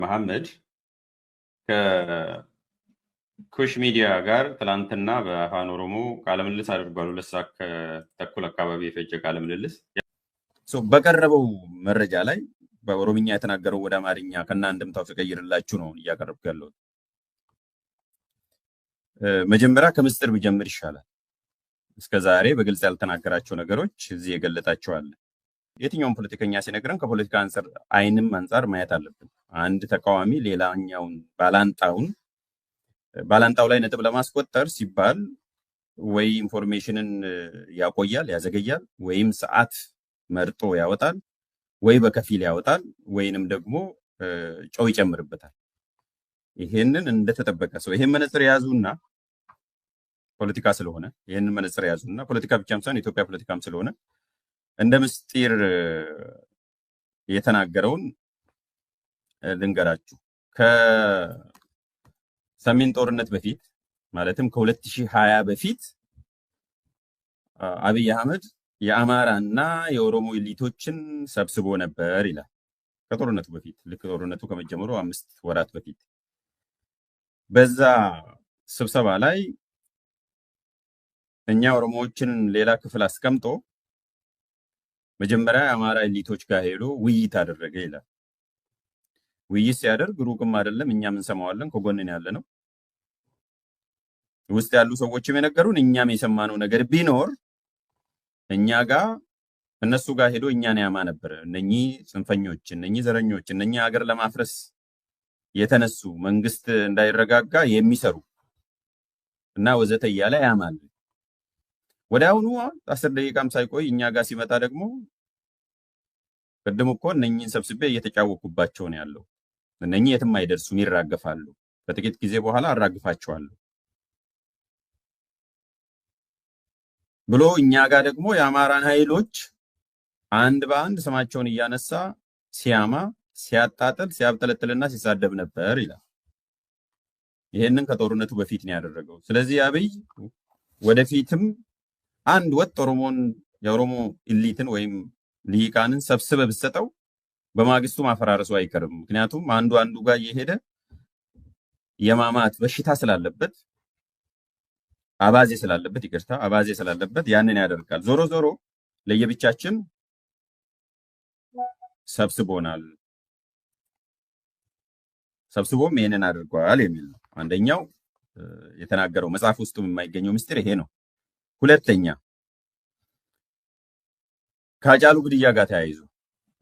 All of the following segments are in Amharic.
መሐመድ ከኩሽ ሚዲያ ጋር ትላንትና በአፋን ኦሮሞ ቃለ ምልልስ አድርጓል። 2 ሰዓት ተኩል አካባቢ የፈጀ ቃለ ምልልስ በቀረበው መረጃ ላይ በኦሮምኛ የተናገረው ወደ አማርኛ ከና አንድምታው ተቀይርላችሁ ነው እያቀረብኩ ያለው። መጀመሪያ ከምስጢር ቢጀምር ይሻላል። እስከዛሬ በግልጽ ያልተናገራቸው ነገሮች እዚህ የገለጣቸዋል። የትኛውም ፖለቲከኛ ሲነግረን ከፖለቲካ አይንም አንጻር ማየት አለብን። አንድ ተቃዋሚ ሌላኛውን ባላንጣው ላይ ነጥብ ለማስቆጠር ሲባል ወይ ኢንፎርሜሽንን ያቆያል፣ ያዘገያል፣ ወይም ሰዓት መርጦ ያወጣል፣ ወይ በከፊል ያወጣል፣ ወይንም ደግሞ ጨው ይጨምርበታል። ይሄንን እንደተጠበቀ ሰው ይሄን መነጽር ያዙና ፖለቲካ ስለሆነ ይሄንን መነጽር ያዙና ፖለቲካ ብቻም ሳይሆን ኢትዮጵያ ፖለቲካም ስለሆነ እንደ ምስጢር የተናገረውን ልንገራችሁ። ከሰሜን ጦርነት በፊት ማለትም ከ2020 በፊት አብይ አህመድ የአማራና የኦሮሞ ኤሊቶችን ሰብስቦ ነበር ይላል። ከጦርነቱ በፊት ልክ ጦርነቱ ከመጀመሩ 5 ወራት በፊት በዛ ስብሰባ ላይ እኛ ኦሮሞዎችን ሌላ ክፍል አስቀምጦ መጀመሪያ የአማራ ኤሊቶች ጋር ሄዶ ውይይት አደረገ ይላል። ውይይት ሲያደርግ ሩቅም አይደለም፣ እኛም እንሰማዋለን፣ ከጎንን ያለ ነው። ውስጥ ያሉ ሰዎችም የነገሩን እኛም የሰማነው ነገር ቢኖር እኛ ጋር እነሱ ጋር ሄዶ እኛን ያማ ነበር። እነኚህ ጽንፈኞች፣ እነኚህ ዘረኞች፣ እነኚህ ሀገር ለማፍረስ የተነሱ መንግስት እንዳይረጋጋ የሚሰሩ እና ወዘተ እያለ ያማል። ወዲያውኑ 10 ደቂቃም ሳይቆይ እኛ ጋር ሲመጣ ደግሞ ቅድም እኮ እነኚህን ሰብስቤ እየተጫወኩባቸው ነው ያለው፣ እነኚህ የትም አይደርሱም፣ ይራገፋሉ፣ በጥቂት ጊዜ በኋላ አራግፋቸዋለሁ ብሎ እኛ ጋር ደግሞ የአማራን ኃይሎች አንድ በአንድ ስማቸውን እያነሳ ሲያማ፣ ሲያጣጥል፣ ሲያብጠለጥልና ሲሳደብ ነበር ይላል። ይሄንን ከጦርነቱ በፊት ነው ያደረገው። ስለዚህ አብይ ወደፊትም አንድ ወጥ የኦሮሞ ኢሊትን ወይም ልሂቃንን ሰብስበ ብሰጠው በማግስቱ ማፈራረሱ አይቀርም። ምክንያቱም አንዱ ጋር እየሄደ የማማት በሽታ ስላለበት አባዜ ስላለበት ያንን ያደርጋል። ዞሮ ዞሮ ለየብቻችን ሰብስቦናል፣ ሰብስቦም ይሄንን አድርጓል የሚል ነው። አንደኛው የተናገረው መጽሐፍ ውስጥም የማይገኘው ምስጢር ይሄ ነው። ሁለተኛ ከአጫሉ ግድያ ጋር ተያይዞ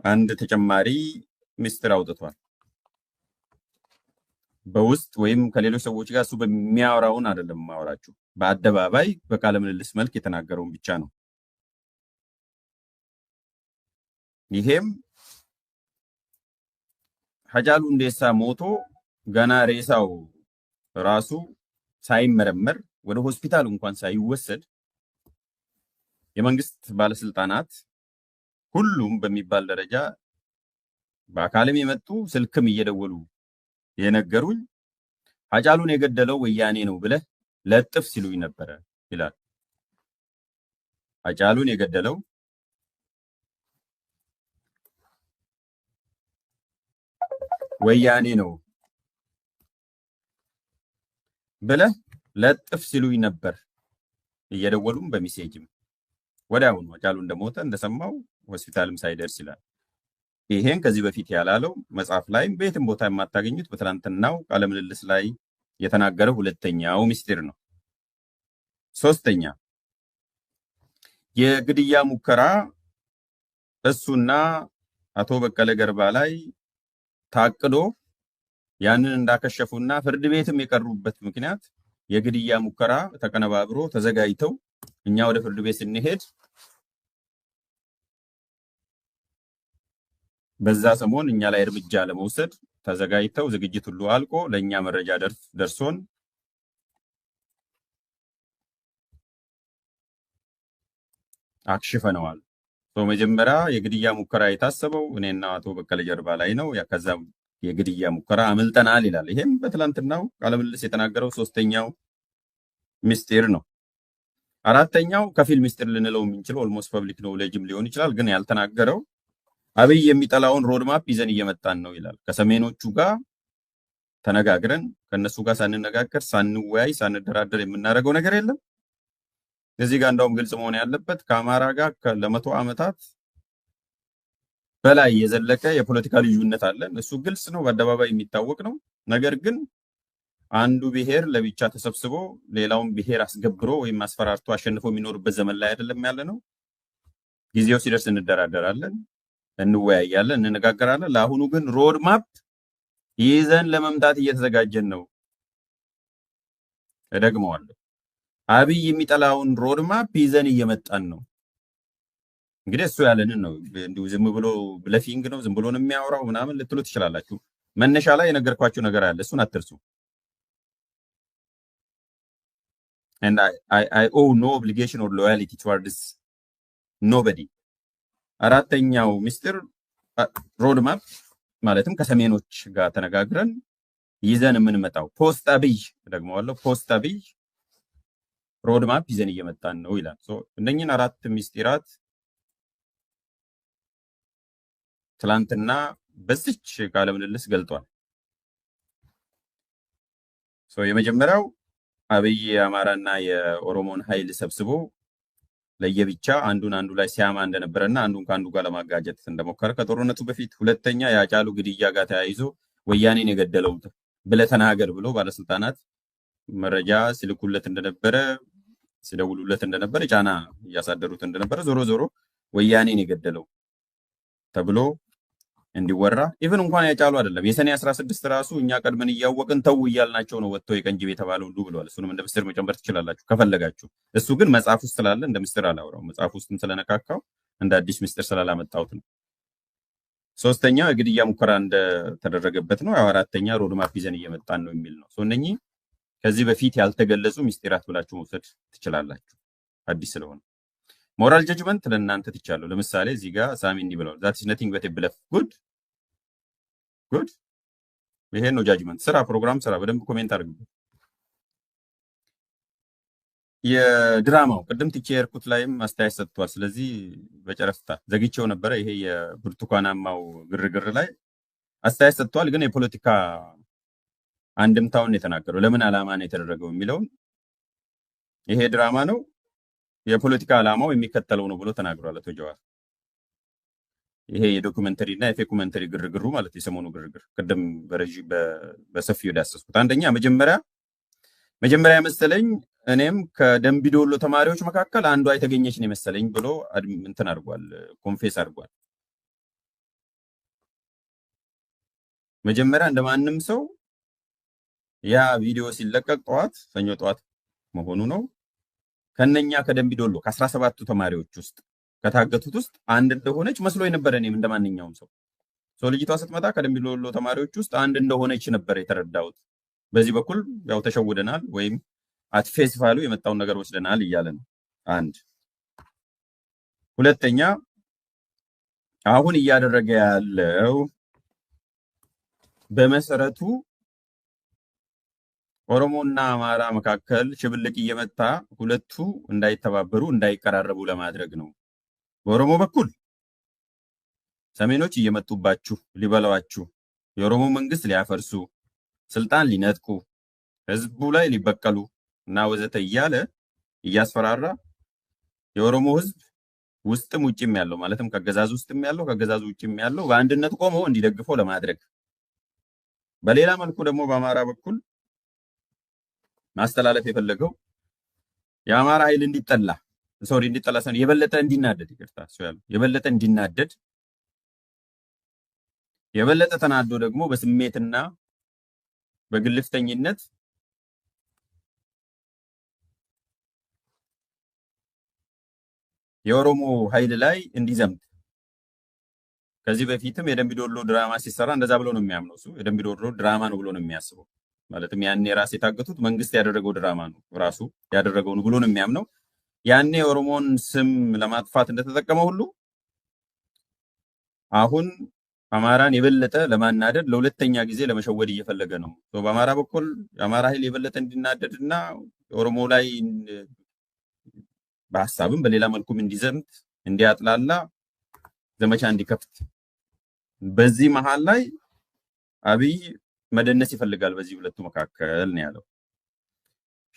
አንድ ተጨማሪ ምስጢር አውጥቷል። በውስጥ ወይም ከሌሎች ሰዎች ጋር እሱ በሚያወራውን አይደለም ማወራችሁ፣ በአደባባይ በቃለ ምልልስ መልክ የተናገረውን ብቻ ነው። ይሄም ሃጫሉ ሁንዴሳ ሞቶ ገና ሬሳው ራሱ ሳይመረመር ወደ ሆስፒታል እንኳን ሳይወሰድ የመንግስት ባለስልጣናት ሁሉም በሚባል ደረጃ በአካልም የመጡ ስልክም እየደወሉ የነገሩኝ ሃጫሉን የገደለው ወያኔ ነው ብለህ ለጥፍ ሲሉኝ ነበረ ይላል። ሃጫሉን የገደለው ወያኔ ነው ብለህ ለጥፍ ሲሉኝ ነበር፣ እየደወሉም በሚሴጅም። ወዲያውኑ ሃጫሉ እንደሞተ እንደሰማው ሆስፒታልም ሳይደርስ ይላል። ይሄን ከዚህ በፊት ያላለው መጽሐፍ ላይም በየትም ቦታ የማታገኙት በትናንትናው ቃለ ምልልስ ላይ የተናገረው ሁለተኛው ምስጢር ነው። ሶስተኛ የግድያ ሙከራ እሱና አቶ በቀለ ገርባ ላይ ታቅዶ ያንን እንዳከሸፉና ፍርድ ቤትም የቀሩበት ምክንያት የግድያ ሙከራ ተቀነባብሮ ተዘጋጅተው እኛ ወደ ፍርድ ቤት ስንሄድ በዛ ሰሞን እኛ ላይ እርምጃ ለመውሰድ ተዘጋጅተው ዝግጅት ሁሉ አልቆ ለኛ መረጃ ደርሶን አክሽፈነዋል። መጀመሪያ የግድያ ሙከራ የታሰበው እኔና አቶ በቀለ ጀርባ ላይ ነው። ከዛ የግድያ ሙከራ አመልጠናል ይላል። ይሄም በትላንትናው ቃለ ምልልስ የተናገረው ሶስተኛው ምስጢር ነው። አራተኛው ከፊል ምስጢር ልንለው የምንችለው ኦልሞስት ፐብሊክ ኖሌጅም ሊሆን ይችላል፣ ግን ያልተናገረው አብይ የሚጠላውን ሮድማፕ ይዘን እየመጣን ነው ይላል። ከሰሜኖቹ ጋር ተነጋግረን ከነሱ ጋር ሳንነጋገር ሳንወያይ ሳንደራደር የምናደርገው ነገር የለም። እዚህ ጋር እንደውም ግልጽ መሆን ያለበት ከአማራ ጋር ለመቶ ዓመታት በላይ የዘለቀ የፖለቲካ ልዩነት አለን። እሱ ግልጽ ነው፣ በአደባባይ የሚታወቅ ነው። ነገር ግን አንዱ ብሔር ለብቻ ተሰብስቦ ሌላውን ብሔር አስገብሮ ወይም አስፈራርቶ አሸንፎ የሚኖርበት ዘመን ላይ አይደለም ያለ ነው። ጊዜው ሲደርስ እንደራደራለን፣ እንወያያለን፣ እንነጋገራለን። ለአሁኑ ግን ሮድ ማፕ ይዘን ለመምጣት እየተዘጋጀን ነው። እደግመዋለሁ፣ አብይ የሚጠላውን ሮድ ማፕ ይዘን እየመጣን ነው። እንግዲህ እሱ ያለንን ነው። እንዲሁ ዝም ብሎ ብለፊንግ ነው፣ ዝም ብሎ ነው የሚያወራው ምናምን ልትሉ ትችላላችሁ። መነሻ ላይ የነገርኳችሁ ነገር አለ፣ እሱን አትርሱ። and I owe no obligation or loyalty towards nobody። አራተኛው ሚስጥር ሮድ ማፕ ማለትም ከሰሜኖች ጋር ተነጋግረን ይዘን የምንመጣው ፖስት አብይ ደግሞዋለሁ፣ ፖስት አብይ ሮድ ማፕ ይዘን እየመጣን ነው ይላል። እነኝህን አራት ሚስጥራት ትላንትና በዚች ቃለ ምልልስ ገልጧል። የመጀመሪያው አብይ የአማራና የኦሮሞን ኃይል ሰብስቦ ለየብቻ አንዱን አንዱ ላይ ሲያማ እንደነበረና አንዱን ከአንዱ ጋር ለማጋጨት እንደሞከረ ከጦርነቱ በፊት። ሁለተኛ የአጫሉ ግድያ ጋር ተያይዞ ወያኔን የገደለው ብለህ ተናገር ብሎ ባለስልጣናት መረጃ ሲልኩለት እንደነበረ ሲደውሉለት እንደነበረ ጫና እያሳደሩት እንደነበረ ዞሮ ዞሮ ወያኔን የገደለው ተብሎ እንዲወራ ኢቭን እንኳን ያጫሉ አይደለም የሰኔ 16 ራሱ እኛ ቀድመን እያወቅን ተው እያልናቸው ነው ወጥተው የቀንጅብ የተባለው ሁሉ ብለዋል። እሱንም እንደ ምስጢር መጨመር ትችላላችሁ ከፈለጋችሁ። እሱ ግን መጽሐፍ ውስጥ ስላለ እንደ ምስጢር አላወራው። መጽሐፍ ውስጥም ስለነካካው እንደ አዲስ ምስጢር ስላላመጣሁት ነው። ሶስተኛ የግድያ ሙከራ እንደተደረገበት ነው። አራተኛ ሮድማፕ ይዘን እየመጣን ነው የሚል ነው። እነኚህ ከዚህ በፊት ያልተገለጹ ምስጢራት ብላችሁ መውሰድ ትችላላችሁ አዲስ ስለሆነ። ሞራል ጀጅመንት ለእናንተ ትቻለሁ። ለምሳሌ እዚህ ጋር ሳሚ እንዲህ ብለዋል፣ ዛት ኢዝ ነቲንግ በት ብለፍ ጉድ ጉድ። ይሄ ነው ጃጅመንት። ስራ ፕሮግራም ስራ። በደንብ ኮሜንት አድርጉበት። የድራማው ቅድም ትቼ የርኩት ላይም አስተያየት ሰጥቷል። ስለዚህ በጨረፍታ ዘግቼው ነበረ። ይሄ የብርቱካናማው ግርግር ላይ አስተያየት ሰጥቷል። ግን የፖለቲካ አንድምታውን የተናገረው ለምን ዓላማ ነው የተደረገው የሚለውን ይሄ ድራማ ነው የፖለቲካ ዓላማው የሚከተለው ነው ብሎ ተናግሯል አቶ ጀዋር። ይሄ የዶኩመንተሪ እና የፌኩመንተሪ ግርግሩ ማለት የሰሞኑ ግርግር ቅድም በሰፊው ዳሰስኩት። አንደኛ መጀመሪያ መሰለኝ እኔም ከደምቢዶሎ ተማሪዎች መካከል አንዷ የተገኘች ነው መሰለኝ ብሎ እንትን አድርጓል፣ ኮንፌስ አድርጓል። መጀመሪያ እንደማንም ሰው ያ ቪዲዮ ሲለቀቅ ሰኞ ጠዋት መሆኑ ነው ከነኛ ከደምቢዶሎ ከ17ቱ ተማሪዎች ውስጥ ከታገቱት ውስጥ አንድ እንደሆነች መስሎ የነበረ እኔም እንደማንኛውም ሰው ልጅቷ ስትመጣ ከደምቢዶሎ ተማሪዎች ውስጥ አንድ እንደሆነች ነበር የተረዳሁት። በዚህ በኩል ያው ተሸውደናል ወይም አትፌስ ቫሉ የመጣውን ነገር ወስደናል እያለ ነው። አንድ ሁለተኛ አሁን እያደረገ ያለው በመሰረቱ ኦሮሞና አማራ መካከል ሽብልቅ እየመታ ሁለቱ እንዳይተባበሩ እንዳይቀራረቡ ለማድረግ ነው። በኦሮሞ በኩል ሰሜኖች እየመጡባችሁ ሊበላዋችሁ፣ የኦሮሞ መንግስት ሊያፈርሱ፣ ስልጣን ሊነጥቁ፣ ህዝቡ ላይ ሊበቀሉ እና ወዘተ እያለ እያስፈራራ የኦሮሞ ህዝብ ውስጥም ውጭም ያለው ማለትም ከገዛዝ ውስጥም ያለው ከገዛዝ ውጭም ያለው በአንድነት ቆሞ እንዲደግፈው ለማድረግ፣ በሌላ መልኩ ደግሞ በአማራ በኩል ማስተላለፍ የፈለገው የአማራ ኃይል እንዲጠላ ሳይሆን የበለጠ እንዲናደድ፣ ይቅርታ እሱ ያለው የበለጠ እንዲናደድ፣ የበለጠ ተናዶ ደግሞ በስሜትና በግልፍተኝነት የኦሮሞ ኃይል ላይ እንዲዘምት። ከዚህ በፊትም የደምቢዶሎ ድራማ ሲሰራ እንደዛ ብሎ ነው የሚያምነው። እሱ የደምቢዶሎ ድራማ ነው ብሎ ነው የሚያስበው። ማለትም ያኔ ራስ የታገቱት መንግስት ያደረገው ድራማ ነው ራሱ ያደረገው ነው ብሎ ነው የሚያምነው። ያኔ የኦሮሞን ስም ለማጥፋት እንደተጠቀመው ሁሉ አሁን አማራን የበለጠ ለማናደድ ለሁለተኛ ጊዜ ለመሸወድ እየፈለገ ነው። በአማራ በኩል የአማራ ኃይል የበለጠ እንዲናደድና ኦሮሞ ላይ በሀሳብም በሌላ መልኩም እንዲዘምት እንዲያጥላላ ዘመቻ እንዲከፍት። በዚህ መሃል ላይ አብይ መደነስ ይፈልጋል በዚህ ሁለቱ መካከል ነው ያለው።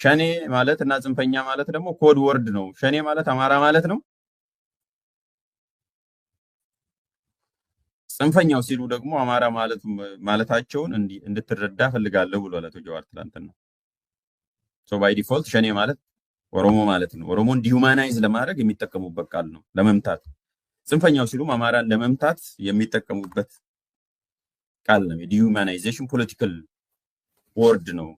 ሸኔ ማለት እና ጽንፈኛ ማለት ደግሞ ኮድ ወርድ ነው። ሸኔ ማለት አማራ ማለት ነው። ጽንፈኛው ሲሉ ደግሞ አማራ ማለታቸውን እንድትረዳ ፈልጋለሁ ብሏል አቶ ጀዋር ትላንትና። ሶ ባይ ዲፎልት ሸኔ ማለት ኦሮሞ ማለት ነው። ኦሮሞን ዲሁማናይዝ ለማድረግ የሚጠቀሙበት ቃል ነው፣ ለመምታት። ጽንፈኛው ሲሉም አማራን ለመምታት የሚጠቀሙበት ቃል ነው። የዲሁማናይዜሽን ፖለቲካል ወርድ ነው፣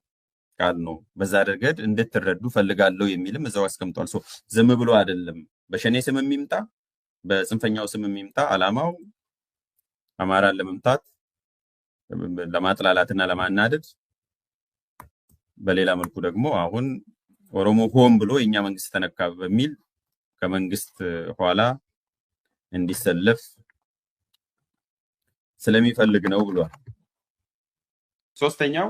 ቃል ነው። በዛ ረገድ እንድትረዱ ፈልጋለሁ የሚልም እዛው አስቀምጧል። ሶ ዝም ብሎ አይደለም በሸኔ ስም የሚምጣ በጽንፈኛው ስም የሚምጣ አላማው አማራን ለመምታት ለማጥላላትና ለማናደድ፣ በሌላ መልኩ ደግሞ አሁን ኦሮሞ ሆን ብሎ የኛ መንግስት ተነካ በሚል ከመንግስት ኋላ እንዲሰለፍ ስለሚፈልግ ነው ብሏል። ሶስተኛው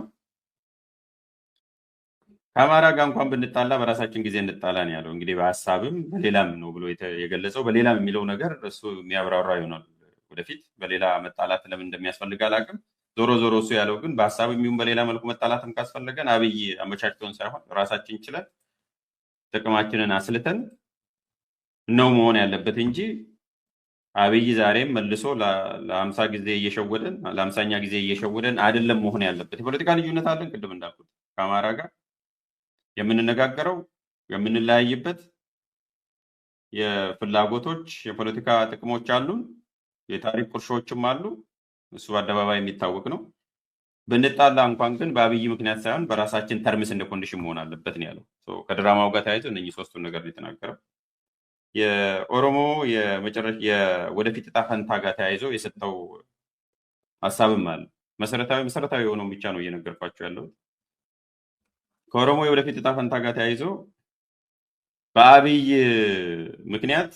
ከአማራ ጋር እንኳን ብንጣላ በራሳችን ጊዜ እንጣላ ነው ያለው። እንግዲህ በሀሳብም በሌላም ነው ብሎ የገለጸው። በሌላም የሚለው ነገር እሱ የሚያብራራ ይሆናል ወደፊት። በሌላ መጣላት ለምን እንደሚያስፈልግ አላውቅም። ዞሮ ዞሮ እሱ ያለው ግን በሀሳብ የሚሆን በሌላ መልኩ መጣላትም ካስፈለገን አብይ አመቻችቶን ሳይሆን ራሳችን ችለን ጥቅማችንን አስልተን ነው መሆን ያለበት እንጂ አብይ ዛሬም መልሶ ለ50 ጊዜ እየሸወደን ለ50ኛ ጊዜ እየሸወደን አይደለም መሆን ያለበት። የፖለቲካ ልዩነት አለን፣ ቅድም እንዳልኩት ከአማራ ጋር የምንነጋገረው የምንለያይበት የፍላጎቶች የፖለቲካ ጥቅሞች አሉን፣ የታሪክ ቁርሾችም አሉ። እሱ አደባባይ የሚታወቅ ነው። ብንጣላ እንኳን ግን በአብይ ምክንያት ሳይሆን በራሳችን ተርምስ እንደ ኮንዲሽን መሆን አለበት ነው ያለው። ከድራማው ጋር ተያይዞ እነኚህ ሶስቱን ነገር የተናገረው የኦሮሞ ወደፊት ዕጣ ፈንታ ጋር ተያይዞ የሰጠው ሀሳብም አለ። መሰረታዊ የሆነውን ብቻ ነው እየነገርኳቸው ያለው። ከኦሮሞ የወደፊት ዕጣ ፈንታ ጋር ተያይዞ በአብይ ምክንያት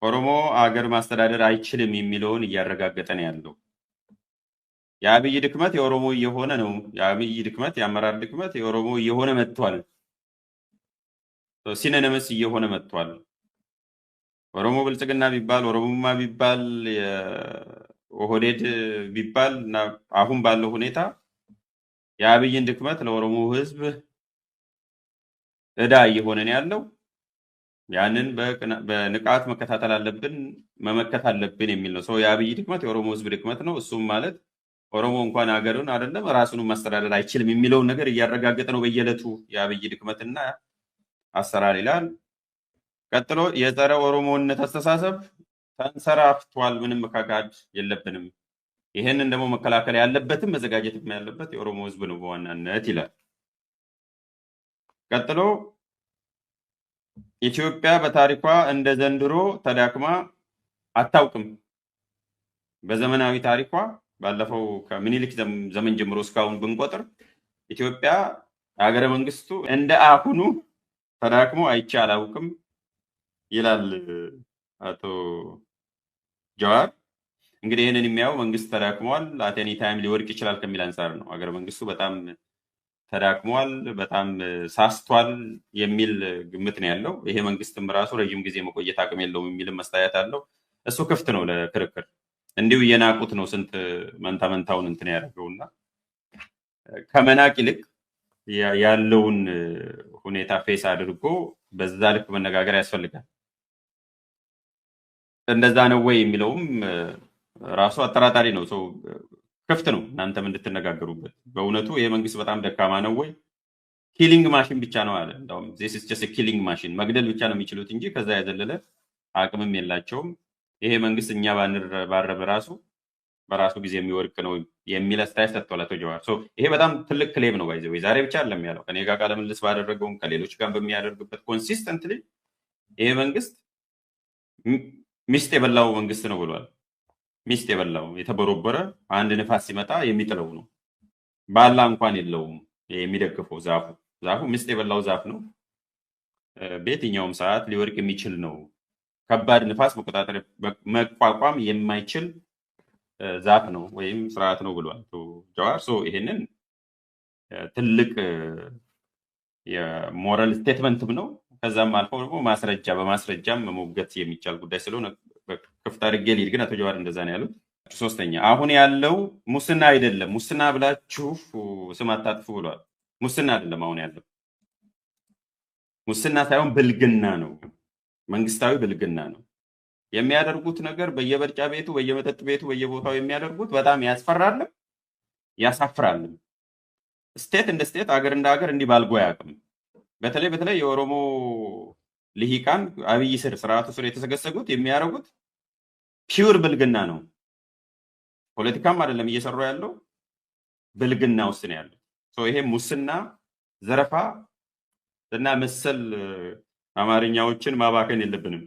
ኦሮሞ አገር ማስተዳደር አይችልም የሚለውን እያረጋገጠ ነው ያለው። የአብይ ድክመት የኦሮሞ እየሆነ ነው። የአብይ ድክመት የአመራር ድክመት የኦሮሞ እየሆነ መጥቷል። ሲነነመስ እየሆነ መጥቷል። ኦሮሞ ብልጽግና ቢባል ኦሮሞማ ቢባል ኦህዴድ ቢባል እና አሁን ባለው ሁኔታ የአብይን ድክመት ለኦሮሞ ህዝብ እዳ እየሆነ ነው ያለው። ያንን በንቃት መከታተል አለብን፣ መመከት አለብን የሚል ነው። የአብይ ድክመት የኦሮሞ ህዝብ ድክመት ነው። እሱም ማለት ኦሮሞ እንኳን ሀገሩን አይደለም ራሱን ማስተዳደር አይችልም የሚለውን ነገር እያረጋገጠ ነው በየዕለቱ የአብይ ድክመትና አሰራር ይላል። ቀጥሎ የጸረ ኦሮሞነት አስተሳሰብ ተንሰራፍቷል፣ ምንም መካካድ የለብንም። ይህንን ደግሞ መከላከል ያለበትም መዘጋጀትም ያለበት የኦሮሞ ህዝብ ነው በዋናነት ይላል። ቀጥሎ ኢትዮጵያ በታሪኳ እንደ ዘንድሮ ተዳክማ አታውቅም። በዘመናዊ ታሪኳ ባለፈው ከምኒልክ ዘመን ጀምሮ እስካሁን ብንቆጥር ኢትዮጵያ ሀገረ መንግስቱ እንደ አሁኑ ተዳክሞ አይቼ አላውቅም ይላል አቶ ጀዋር። እንግዲህ ይህንን የሚያየው መንግስት ተዳክሟል፣ አቴኒ ታይም ሊወድቅ ይችላል ከሚል አንጻር ነው። ሀገረ መንግስቱ በጣም ተዳክሟል፣ በጣም ሳስቷል የሚል ግምት ነው ያለው። ይሄ መንግስትም ራሱ ረዥም ጊዜ መቆየት አቅም የለውም የሚልም መስተያየት አለው። እሱ ክፍት ነው ለክርክር። እንዲሁ እየናቁት ነው ስንት መንታውን እንትን ያደርገውና ከመናቅ ይልቅ ያለውን ሁኔታ ፌስ አድርጎ በዛ ልክ መነጋገር ያስፈልጋል። እንደዛ ነው ወይ የሚለውም ራሱ አጠራጣሪ ነው። ክፍት ነው እናንተም እንድትነጋገሩበት። በእውነቱ ይሄ መንግስት በጣም ደካማ ነው ወይ? ኪሊንግ ማሽን ብቻ ነው አለ። እንደውም ዚስ ኢዝ ጀስት ኪሊንግ ማሽን፣ መግደል ብቻ ነው የሚችሉት እንጂ ከዛ ያዘለለ አቅምም የላቸውም። ይሄ መንግስት እኛ ባረበ ራሱ በራሱ ጊዜ የሚወድቅ ነው የሚል አስተያየት ሰጥቷል አቶ ጀዋር። ይሄ በጣም ትልቅ ክሌም ነው። ባይዘው ዛሬ ብቻ አይደለም ያለው፣ ከኔ ጋር ቃለ ምልልስ ባደረገውም ከሌሎች ጋር በሚያደርግበት ኮንሲስተንትሊ ይሄ መንግስት ሚስት የበላው መንግስት ነው ብሏል። ሚስት የበላው የተበረበረ አንድ ንፋስ ሲመጣ የሚጥለው ነው። ባላ እንኳን የለውም የሚደግፈው ዛፉ ሚስት የበላው ዛፍ ነው። በየትኛውም ሰዓት ሊወድቅ የሚችል ነው። ከባድ ንፋስ መቋቋም የማይችል ዛፍ ነው ወይም ስርዓት ነው ብሏል ጀዋር። ይሄንን ትልቅ የሞራል ስቴትመንትም ነው። ከዛም አልፎ ደግሞ በማስረጃም መሞገት የሚቻል ጉዳይ ስለሆነ ክፍት አድርጌ ልሂድ። ግን አቶ ጀዋር እንደዛ ነው ያሉት። ሶስተኛ አሁን ያለው ሙስና አይደለም። ሙስና ብላችሁ ስም አታጥፉ ብሏል። ሙስና አይደለም አሁን ያለው ሙስና ሳይሆን ብልግና ነው። መንግስታዊ ብልግና ነው የሚያደርጉት ነገር። በየበርጫ ቤቱ፣ በየመጠጥ ቤቱ፣ በየቦታው የሚያደርጉት በጣም ያስፈራልም ያሳፍራልም። ስቴት እንደ ስቴት፣ አገር እንደ ሀገር እንዲህ ባልጎ አያውቅም። በተለይ የኦሮሞ ልሂቃን አብይ ስር ስርዓቱ ስር የተሰገሰጉት የሚያደርጉት ፒውር ብልግና ነው። ፖለቲካም አይደለም እየሰሩ ያለው ብልግና ውስጥ ነው ያለው። ይሄ ሙስና፣ ዘረፋ እና መሰል አማርኛዎችን ማባከን የለብንም።